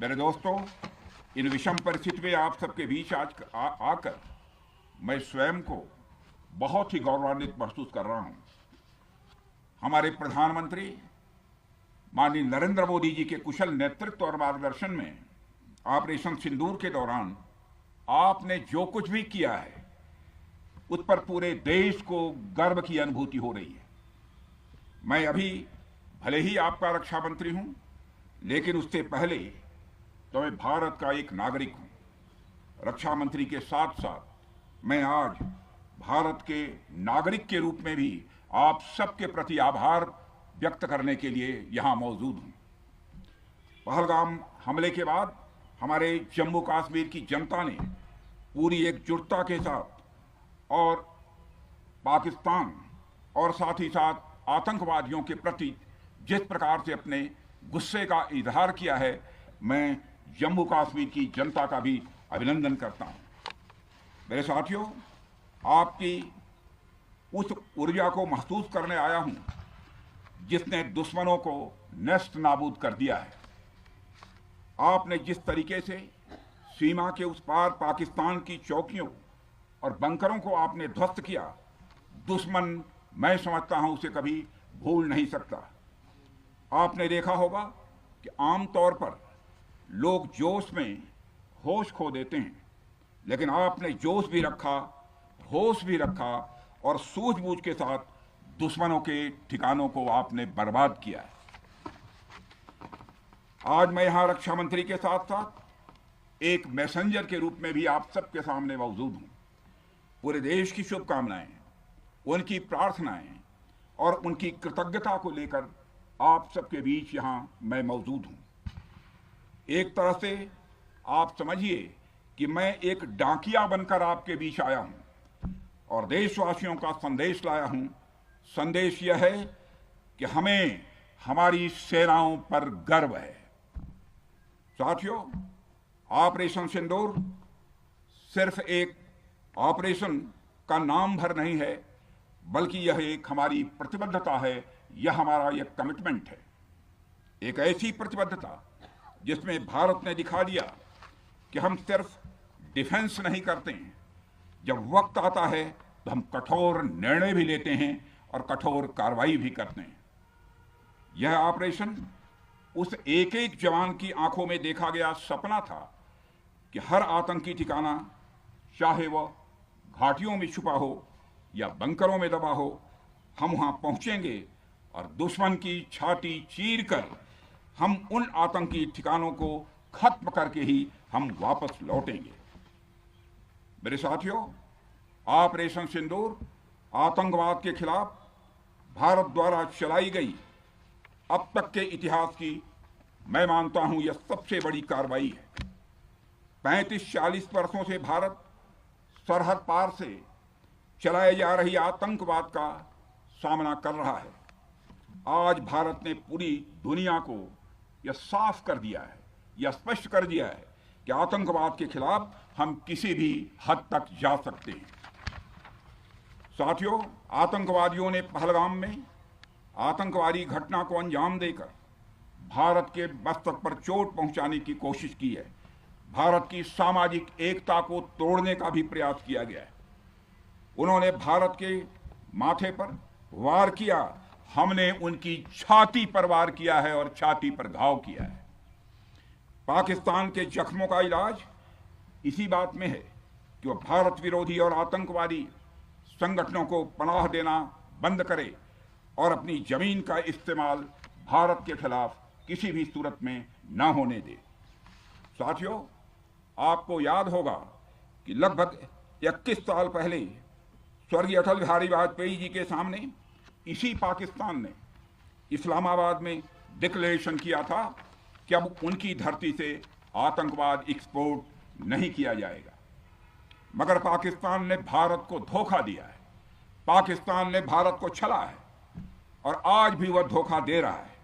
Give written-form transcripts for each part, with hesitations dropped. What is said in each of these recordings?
मेरे दोस्तों, इन विषम परिस्थिति में आप सबके बीच आज आकर मैं स्वयं को बहुत ही गौरवान्वित महसूस कर रहा हूं। हमारे प्रधानमंत्री माननीय नरेंद्र मोदी जी के कुशल नेतृत्व और मार्गदर्शन में ऑपरेशन सिंदूर के दौरान आपने जो कुछ भी किया है उस पर पूरे देश को गर्व की अनुभूति हो रही है। मैं अभी भले ही आपका रक्षा मंत्री हूं, लेकिन उससे पहले तो मैं भारत का एक नागरिक हूं। रक्षा मंत्री के साथ साथ मैं आज भारत के नागरिक के रूप में भी आप सबके प्रति आभार व्यक्त करने के लिए यहां मौजूद हूं। पहलगाम हमले के बाद हमारे जम्मू कश्मीर की जनता ने पूरी एकजुटता के साथ और पाकिस्तान और साथ ही साथ आतंकवादियों के प्रति जिस प्रकार से अपने गुस्से का इजहार किया है, मैं जम्मू कश्मीर की जनता का भी अभिनंदन करता हूं। मेरे साथियों, आपकी उस ऊर्जा को महसूस करने आया हूं जिसने दुश्मनों को नष्ट नाबूद कर दिया है। आपने जिस तरीके से सीमा के उस पार पाकिस्तान की चौकियों और बंकरों को आपने ध्वस्त किया, दुश्मन मैं समझता हूं उसे कभी भूल नहीं सकता। आपने देखा होगा कि आमतौर पर लोग जोश में होश खो देते हैं, लेकिन आपने जोश भी रखा, होश भी रखा और सूझबूझ के साथ दुश्मनों के ठिकानों को आपने बर्बाद किया है। आज मैं यहां रक्षा मंत्री के साथ साथ एक मैसेंजर के रूप में भी आप सबके सामने मौजूद हूं। पूरे देश की शुभकामनाएं, उनकी प्रार्थनाएं और उनकी कृतज्ञता को लेकर आप सबके बीच यहां मैं मौजूद हूं। एक तरह से आप समझिए कि मैं एक डाकिया बनकर आपके बीच आया हूं और देशवासियों का संदेश लाया हूं। संदेश यह है कि हमें हमारी सेनाओं पर गर्व है। साथियों, ऑपरेशन सिंदूर सिर्फ एक ऑपरेशन का नाम भर नहीं है, बल्कि यह एक हमारी प्रतिबद्धता है, यह हमारा एक कमिटमेंट है। एक ऐसी प्रतिबद्धता जिसमें भारत ने दिखा दिया कि हम सिर्फ डिफेंस नहीं करते हैं, जब वक्त आता है तो हम कठोर निर्णय भी लेते हैं और कठोर कार्रवाई भी करते हैं। यह ऑपरेशन उस एक एक जवान की आंखों में देखा गया सपना था कि हर आतंकी ठिकाना, चाहे वह घाटियों में छुपा हो या बंकरों में दबा हो, हम वहां पहुंचेंगे और दुश्मन की छाती चीर कर हम उन आतंकी ठिकानों को खत्म करके ही हम वापस लौटेंगे। मेरे साथियों, ऑपरेशन सिंदूर आतंकवाद के खिलाफ भारत द्वारा चलाई गई अब तक के इतिहास की मैं मानता हूं यह सबसे बड़ी कार्रवाई है। 35-40 वर्षों से भारत सरहद पार से चलाए जा रही आतंकवाद का सामना कर रहा है। आज भारत ने पूरी दुनिया को यह साफ कर दिया है, यह स्पष्ट कर दिया है कि आतंकवाद के खिलाफ हम किसी भी हद तक जा सकते हैं। साथियों, आतंकवादियों ने पहलगाम में आतंकवादी घटना को अंजाम देकर भारत के मस्तक पर चोट पहुंचाने की कोशिश की है। भारत की सामाजिक एकता को तोड़ने का भी प्रयास किया गया है। उन्होंने भारत के माथे पर वार किया, हमने उनकी छाती पर वार किया है और छाती पर घाव किया है। पाकिस्तान के जख्मों का इलाज इसी बात में है कि वह भारत विरोधी और आतंकवादी संगठनों को पनाह देना बंद करे और अपनी जमीन का इस्तेमाल भारत के खिलाफ किसी भी सूरत में ना होने दे। साथियों, आपको याद होगा कि लगभग 21 साल पहले स्वर्गीय अटल बिहारी वाजपेयी जी के सामने इसी पाकिस्तान ने इस्लामाबाद में डिक्लेरेशन किया था कि अब उनकी धरती से आतंकवाद एक्सपोर्ट नहीं किया जाएगा। मगर पाकिस्तान ने भारत को धोखा दिया है, पाकिस्तान ने भारत को छला है और आज भी वह धोखा दे रहा है।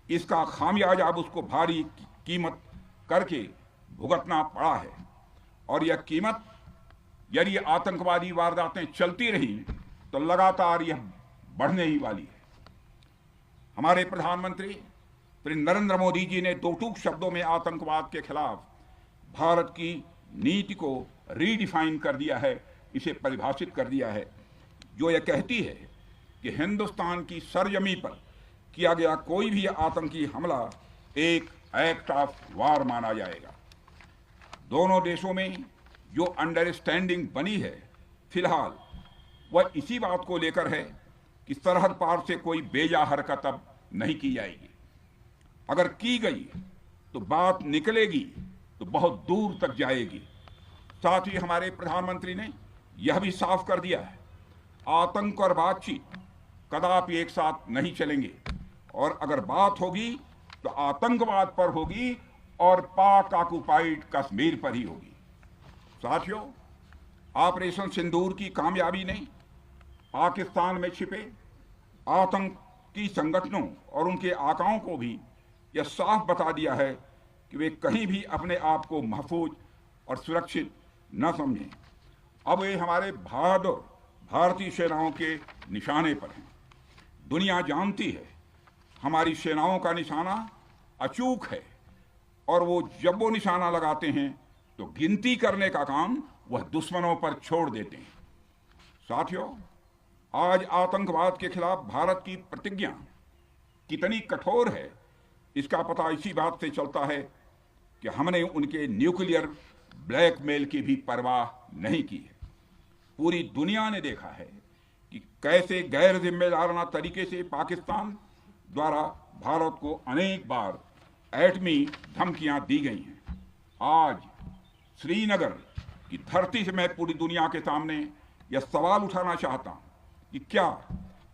इसका खामियाजा अब उसको भारी कीमत करके भुगतना पड़ा है और यह कीमत, यदि आतंकवादी वारदातें चलती रही तो लगातार यह बढ़ने ही वाली है। हमारे प्रधानमंत्री तो नरेंद्र मोदी जी ने दो टूक शब्दों में आतंकवाद के खिलाफ भारत की नीति को रीडिफाइन कर दिया है, इसे परिभाषित कर दिया है, जो यह कहती है कि हिंदुस्तान की सरजमी पर किया गया कोई भी आतंकी हमला एक एक्ट ऑफ वार माना जाएगा। दोनों देशों में जो अंडरस्टैंडिंग बनी है फिलहाल वह इसी बात को लेकर है कि सरहद पार से कोई बेजा हरकत अब नहीं की जाएगी। अगर की गई तो बात निकलेगी तो बहुत दूर तक जाएगी। साथ ही हमारे प्रधानमंत्री ने यह भी साफ कर दिया है, आतंक और बातचीत कदापि एक साथ नहीं चलेंगे, और अगर बात होगी तो आतंकवाद पर होगी और पाक ऑक्युपाइड कश्मीर पर ही होगी। साथियों, ऑपरेशन सिंदूर की कामयाबी ने पाकिस्तान में छिपे आतंकी संगठनों और उनके आकाओं को भी यह साफ बता दिया है कि वे कहीं भी अपने आप को महफूज और सुरक्षित न समझें। अब वे हमारे बहादुर भारतीय सेनाओं के निशाने पर हैं। दुनिया जानती है हमारी सेनाओं का निशाना अचूक है, और वो जब वो निशाना लगाते हैं तो गिनती करने का काम वह दुश्मनों पर छोड़ देते हैं। साथियों, आज आतंकवाद के खिलाफ भारत की प्रतिज्ञा कितनी कठोर है इसका पता इसी बात से चलता है कि हमने उनके न्यूक्लियर ब्लैकमेल की भी परवाह नहीं की है। पूरी दुनिया ने देखा है कि कैसे गैर जिम्मेदाराना तरीके से पाकिस्तान द्वारा भारत को अनेक बार एटमी धमकियां दी गई हैं। आज श्रीनगर की धरती से मैं पूरी दुनिया के सामने यह सवाल उठाना चाहता हूं कि क्या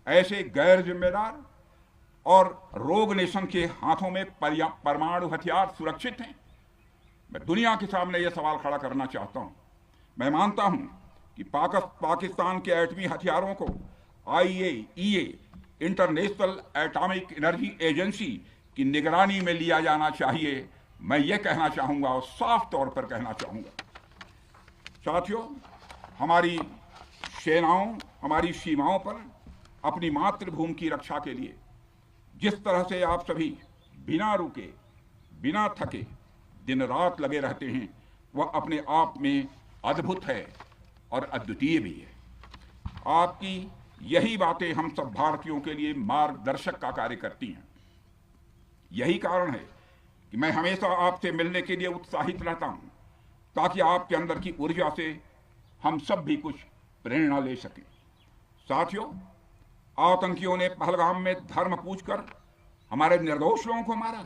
ऐसे गैर जिम्मेदार और रोग नेशन के हाथों में परमाणु हथियार सुरक्षित हैं? मैं दुनिया के सामने यह सवाल खड़ा करना चाहता हूं। मैं मानता हूं कि पाकिस्तान के एटमी हथियारों को IAEA international atomic energy agency की निगरानी में लिया जाना चाहिए। मैं ये कहना चाहूंगा और साफ तौर पर कहना चाहूंगा। साथियों, हमारी सेनाओं हमारी सीमाओं पर अपनी मातृभूमि की रक्षा के लिए जिस तरह से आप सभी बिना रुके बिना थके दिन रात लगे रहते हैं, वह अपने आप में अद्भुत है और अद्वितीय भी है। आपकी यही बातें हम सब भारतीयों के लिए मार्गदर्शक का कार्य करती हैं। यही कारण है कि मैं हमेशा आपसे मिलने के लिए उत्साहित रहता हूं, ताकि आपके अंदर की ऊर्जा से हम सब भी कुछ प्रेरणा ले सकें। साथियों, आतंकियों ने पहलगाम में धर्म पूछकर हमारे निर्दोष लोगों को मारा।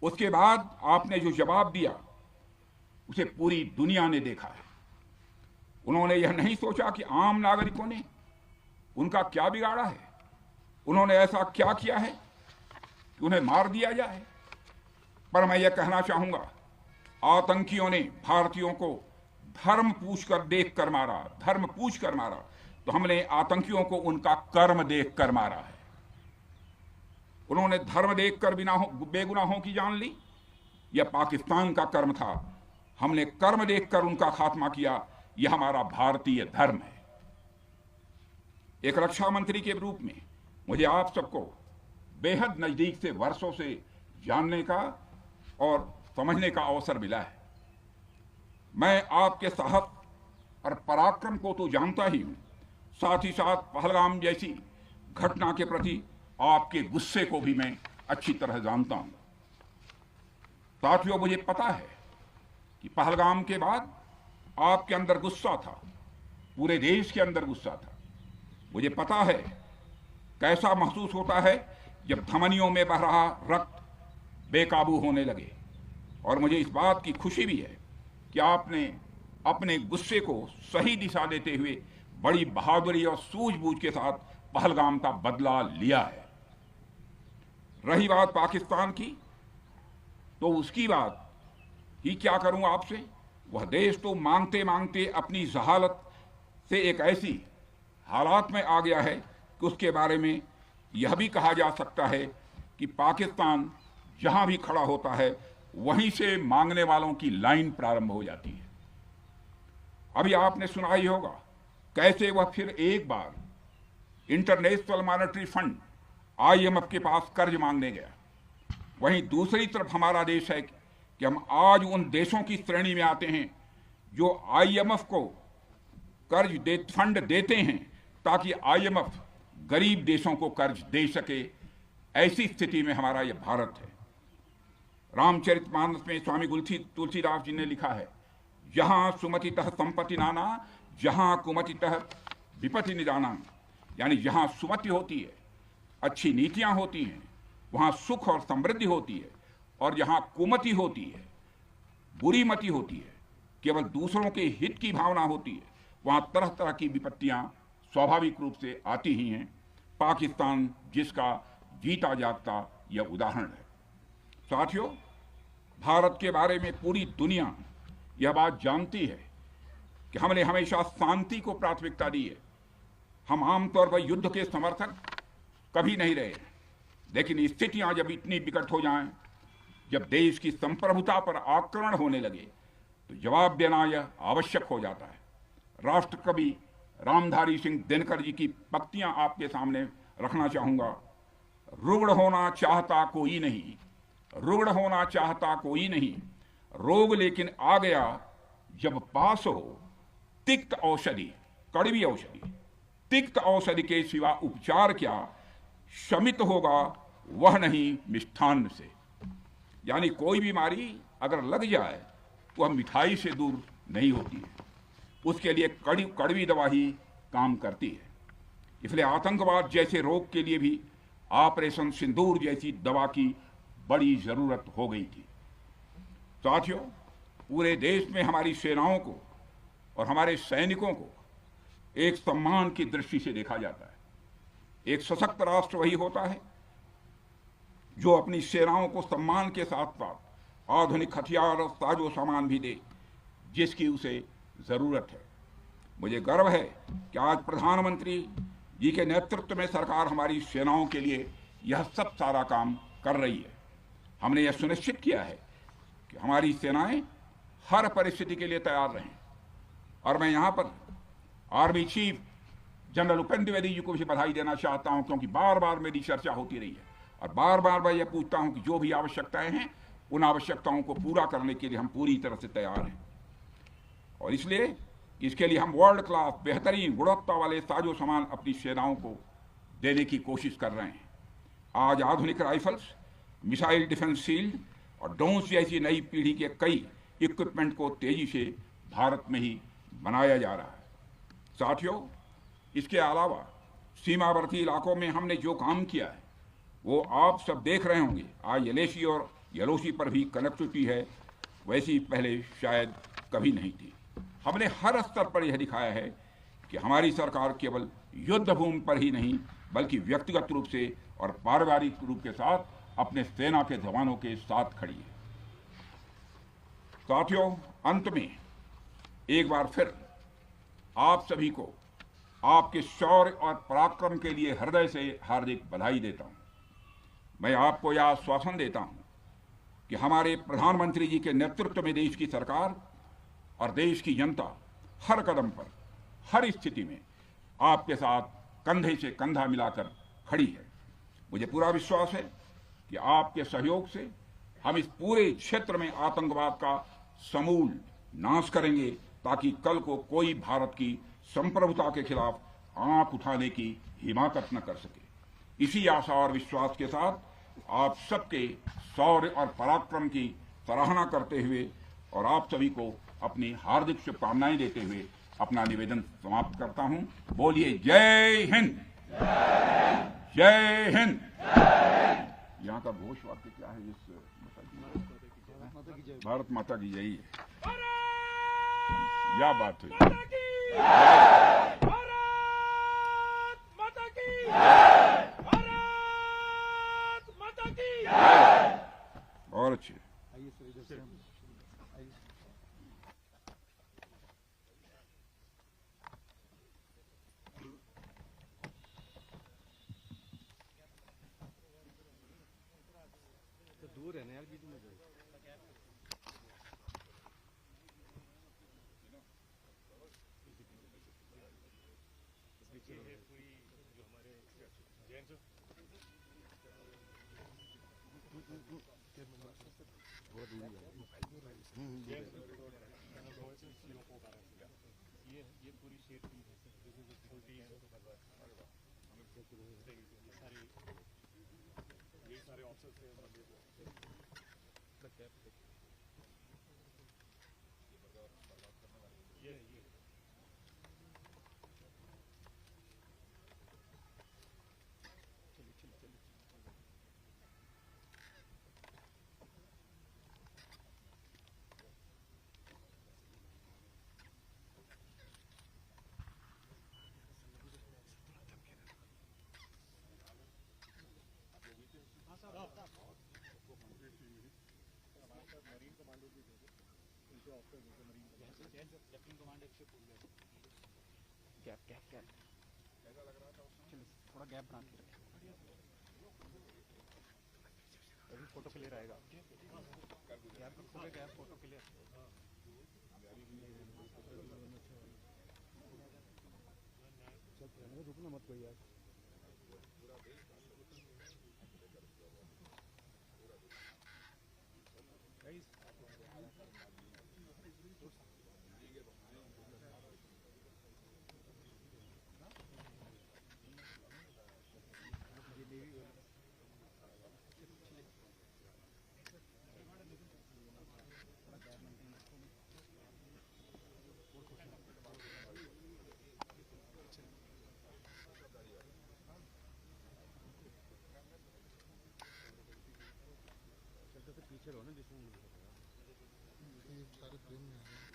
उसके बाद आपने जो जवाब दिया उसे पूरी दुनिया ने देखा है। उन्होंने यह नहीं सोचा कि आम नागरिकों ने उनका क्या बिगाड़ा है, उन्होंने ऐसा क्या किया है कि उन्हें मार दिया जाए। पर मैं यह कहना चाहूंगा, आतंकियों ने भारतीयों को धर्म पूछकर देखकर मारा, धर्म पूछकर मारा, तो हमने आतंकियों को उनका कर्म देखकर मारा है। उन्होंने धर्म देखकर बेगुनाहों की जान ली, यह पाकिस्तान का कर्म था। हमने कर्म देखकर उनका खात्मा किया, यह हमारा भारतीय धर्म है। एक रक्षा मंत्री के रूप में मुझे आप सबको बेहद नजदीक से वर्षों से जानने का और समझने का अवसर मिला है। मैं आपके साहस और पराक्रम को तो जानता ही हूं, साथ ही साथ पहलगाम जैसी घटना के प्रति आपके गुस्से को भी मैं अच्छी तरह जानता हूं। साथियों, मुझे पता है कि पहलगाम के बाद आपके अंदर गुस्सा था, पूरे देश के अंदर गुस्सा था। मुझे पता है कैसा महसूस होता है जब धमनियों में बह रहा रक्त बेकाबू होने लगे, और मुझे इस बात की खुशी भी है कि आपने अपने गुस्से को सही दिशा देते हुए बड़ी बहादुरी और सूझबूझ के साथ पहलगाम का बदला लिया है। रही बात पाकिस्तान की, तो उसकी बात ही क्या करूं आपसे। वह देश तो मांगते मांगते अपनी जहालत से एक ऐसी हालात में आ गया है कि उसके बारे में यह भी कहा जा सकता है कि पाकिस्तान जहां भी खड़ा होता है वहीं से मांगने वालों की लाइन प्रारंभ हो जाती है। अभी आपने सुना ही होगा कैसे वह फिर एक बार इंटरनेशनल मॉनेटरी फंड IMF के पास कर्ज मांगने गया। वहीं दूसरी तरफ हमारा देश है कि हम आज उन देशों की श्रेणी में आते हैं जो आईएमएफ को फंड देते हैं ताकि आईएमएफ गरीब देशों को कर्ज दे सके। ऐसी स्थिति में हमारा यह भारत है। रामचरितमानस में स्वामी तुलसीदास जी ने लिखा है, जहां सुमतितः संपत्ति नाना, जहां कुमतितः विपत्ति निदाना। यानी जहां सुमति होती है, अच्छी नीतियां होती हैं, वहां सुख और समृद्धि होती है, और जहां कुमति होती है, बुरी मति होती है, केवल दूसरों के हित की भावना होती है, वहां तरह तरह की विपत्तियां स्वाभाविक रूप से आती ही हैं। पाकिस्तान जिसका जीता जागता यह उदाहरण है। साथियों, भारत के बारे में पूरी दुनिया यह बात जानती है कि हमने हमेशा शांति को प्राथमिकता दी है। हम आमतौर पर युद्ध के समर्थक कभी नहीं रहे, लेकिन स्थितियां जब इतनी विकट हो जाएं, जब देश की संप्रभुता पर आक्रमण होने लगे, तो जवाब देना यह आवश्यक हो जाता है। राष्ट्र कवि रामधारी सिंह दिनकर जी की पंक्तियां आपके सामने रखना चाहूंगा। रुग्ण होना चाहता कोई नहीं, रुग्ण होना चाहता कोई नहीं, रोग लेकिन आ गया जब पास हो तिक्त औषधि, कड़वी औषधि। तिक्त औषधि के सिवा उपचार क्या, शमित होगा वह नहीं मिष्ठान्न से। यानी कोई बीमारी अगर लग जाए तो वह मिठाई से दूर नहीं होती है, उसके लिए कड़वी दवा ही काम करती है। इसलिए आतंकवाद जैसे रोग के लिए भी ऑपरेशन सिंदूर जैसी दवा की बड़ी जरूरत हो गई थी। साथियों, पूरे देश में हमारी सेनाओं को और हमारे सैनिकों को एक सम्मान की दृष्टि से देखा जाता है। एक सशक्त राष्ट्र वही होता है जो अपनी सेनाओं को सम्मान के साथ साथ आधुनिक हथियार और साजो सामान भी दे जिसकी उसे जरूरत है। मुझे गर्व है कि आज प्रधानमंत्री जी के नेतृत्व में सरकार हमारी सेनाओं के लिए यह सब सारा काम कर रही है। हमने यह सुनिश्चित किया है कि हमारी सेनाएं हर परिस्थिति के लिए तैयार रहें। और मैं यहां पर army chief general Upendra Dwivedi ji को भी बधाई देना चाहता हूं, क्योंकि बार बार मेरी चर्चा होती रही है और बार बार मैं यह पूछता हूं कि जो भी आवश्यकताएं हैं उन आवश्यकताओं को पूरा करने के लिए हम पूरी तरह से तैयार हैं। और इसलिए इसके लिए हम वर्ल्ड क्लास बेहतरीन गुणवत्ता वाले साजो सामान अपनी सेनाओं को देने की कोशिश कर रहे हैं। आज आधुनिक राइफल्स, मिसाइल डिफेंस शील्ड और ड्रोन्स जैसी नई पीढ़ी के कई इक्विपमेंट को तेजी से भारत में ही बनाया जा रहा है। साथियों, इसके अलावा सीमावर्ती इलाकों में हमने जो काम किया है वो आप सब देख रहे होंगे। आज एलएसी और एलओसी पर भी कनेक्टिविटी है, वैसी पहले शायद कभी नहीं थी। हमने हर स्तर पर यह दिखाया है कि हमारी सरकार केवल युद्ध भूमि पर ही नहीं बल्कि व्यक्तिगत रूप से और पारिवारिक रूप के साथ अपने सेना के जवानों के साथ खड़ी है। साथियों, अंत में एक बार फिर आप सभी को आपके शौर्य और पराक्रम के लिए हृदय से हार्दिक बधाई देता हूं। मैं आपको यह आश्वासन देता हूं कि हमारे प्रधानमंत्री जी के नेतृत्व में देश की सरकार और देश की जनता हर कदम पर, हर स्थिति में आपके साथ कंधे से कंधा मिलाकर खड़ी है। मुझे पूरा विश्वास है कि आपके सहयोग से हम इस पूरे क्षेत्र में आतंकवाद का समूल नाश करेंगे, ताकि कल को कोई भारत की संप्रभुता के खिलाफ आंख उठाने की हिमाकत न कर सके। इसी आशा और विश्वास के साथ आप सबके शौर्य और पराक्रम की सराहना करते हुए और आप सभी को अपनी हार्दिक शुभकामनाएं देते हुए अपना निवेदन समाप्त करता हूं। बोलिए जय हिंद, जय हिंद। यहाँ का घोष वाक्य क्या है? इस भारत माता की जय है। क्या बात हुई। और अच्छे दूर है ना यार, बीच में ये पूरी शेप की है, छोटी है, ये सारे ऑप्शंस हैं। ये मरीन कमांडो भी दे दो, उनके ऑप्शन मरीन लेफ्टिनेंट कमांडर से पूछ ले। गैप गैप गैप चलो थोड़ा गैप बना के रखें, अभी फोटो क्लियर आएगा। गैप रखोगे, गैप फोटो क्लियर। रुकना मत कोई यार। चलते तो पीछे रहो ना, जिसमें सारे फ्रेम में आ रहे हैं।